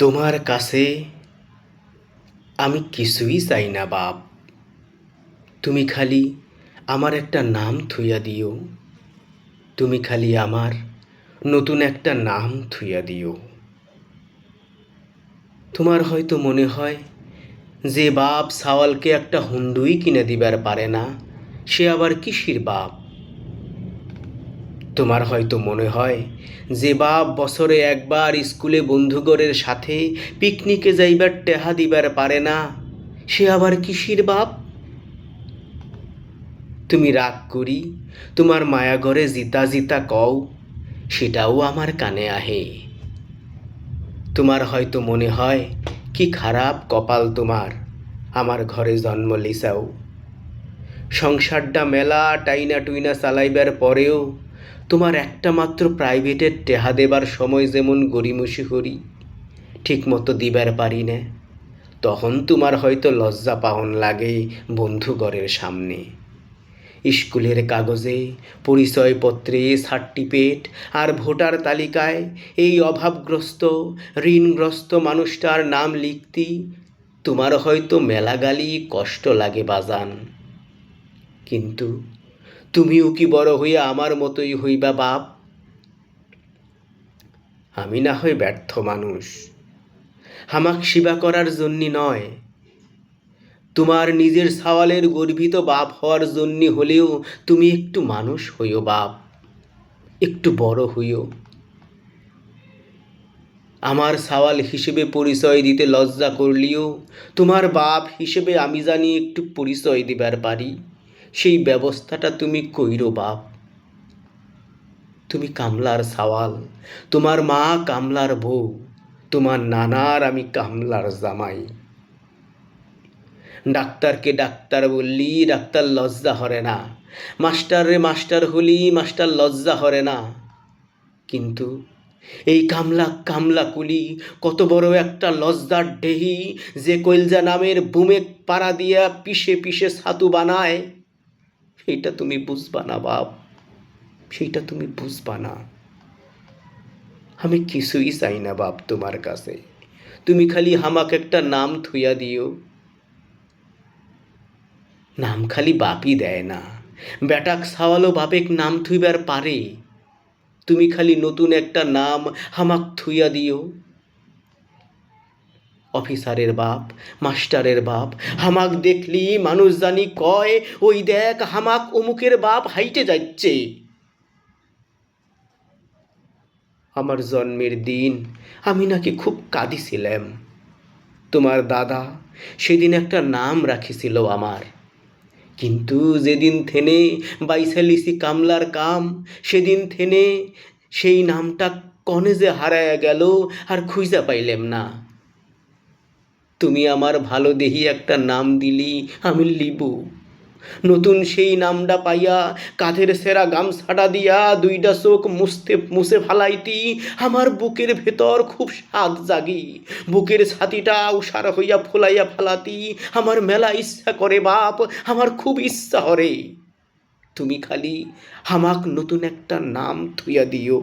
তোমার কাছে আমি কিছুই চাই না বাপ। তুমি খালি আমার একটা নাম থুইয়া দিও। তুমি খালি আমার নতুন একটা নাম থুইয়া দিও। তোমার হয়তো মনে হয় যে বাপ সাওয়ালকে একটা হুন্ডুই কিনে দিবার পারে না, সে আবার কিসির বাপ। তোমার হয়তো মনে হয় যে বাপ বছরে একবার স্কুলে বন্ধুগণের সাথে পিকনিকে যাইবার টেহা দিবার পারে না, সে আবার কিসির বাপ। তুমি রাগ করি তোমার মায়াঘরে জিতা জিতা কও, সেটাও আমার কানে আহে। তোমার হয়তো মনে হয় কি খারাপ কপাল তোমার, আমার ঘরে জন্ম লিসাও। সংসারটা মেলা টাইনা টুইনা চালাইবার পরেও তোমার একটা মাত্র প্রাইভেটের টেহা দেবার সময় যেমন গড়িমসি করি, ঠিক মতো দিবার পারি না, তখন তোমার হয়তো লজ্জা পাওন লাগে বন্ধুগণের সামনে। স্কুলের কাগজে, পরিচয়পত্রে, সার্টিফিকেট আর ভোটার তালিকায় এই অভাবগ্রস্ত ঋণগ্রস্ত মানুষটার নাম লিখতি তোমার হয়তো মেলা গালি কষ্ট লাগে বাজান। কিন্তু তুমিও কি বড় হইয়া আমার মতোই হইবা বাপ? আমি না হয় ব্যর্থ মানুষ, হামাক সেবা করার জন্যে নয়, তোমার নিজের সওয়ালের গর্বিত বাপ হওয়ার জন্য হলেও তুমি একটু মানুষ হইও বাপ, একটু বড় হইও। আমার সওয়াল হিসেবে পরিচয় দিতে লজ্জা করলিও তোমার বাপ হিসেবে আমি জানি একটু পরিচয় দিবার পারি, সেই ব্যবস্থাটা তুমি কইরো বাপ। তুমি কামলার সওয়াল, তোমার মা কামলার বউ, তোমার নানার আমি কামলার জামাই। ডাক্তারকে ডাক্তার বললি ডাক্তার লজ্জা হরে না, মাস্টার রে মাস্টার হলি মাস্টার লজ্জা হরে না। কিন্তু এই কামলা কামলা কুলি কত বড় একটা লজ্জার ডেহি, যে কইলজা নামের বুমে পাড়া দিয়া পিষে পিষে ছাতু বানায়, সেইটা তুমি বুঝবা না বাপ, সেইটা তুমি বুঝবা না। আমি কিছুই চাই না বাপ তোমার কাছে, তুমি খালি হামাক একটা নাম থুইয়া দিও। নাম খালি বাপই দেয় না, বেটাক সাওয়ালো বাপেক নাম থুইবার পারে। তুমি খালি নতুন একটা নাম হামাক থুইয়া দিও। অফিসারের বাপ, মাস্টারের বাপ হামাক দেখলি মানুষ জানি কয়, ওই দেখ হামাক অমুকের বাপ হাইটে যাচ্ছে। আমার জন্মের দিন আমি নাকি খুব কাঁদিছিলাম। তোমার দাদা সেদিন একটা নাম রাখিছিল আমার, কিন্তু যেদিন থেনে বাইসালিসি কামলার কাম, সেদিন থেনে সেই নামটা কনে যে হারায়া গেল আর খুঁজা পাইলেম না। তুমি আমার ভালো দেহি একটা নাম দিলি, আমি লিবু। নতুন সেই নামটা পাইয়া কাঁধের সেরা গামছাটা দিয়া দুইটা চোখ মুছে ফালাইতি আমার বুকের ভেতর খুব স্বাদ জাগি, বুকের ছাতিটা উষার হইয়া ফুলাইয়া ফালাতি আমার মেলা ইচ্ছা করে বাপ, আমার খুব ইচ্ছা হরে। তুমি খালি হামাক নতুন একটা নাম থুইয়া দিও।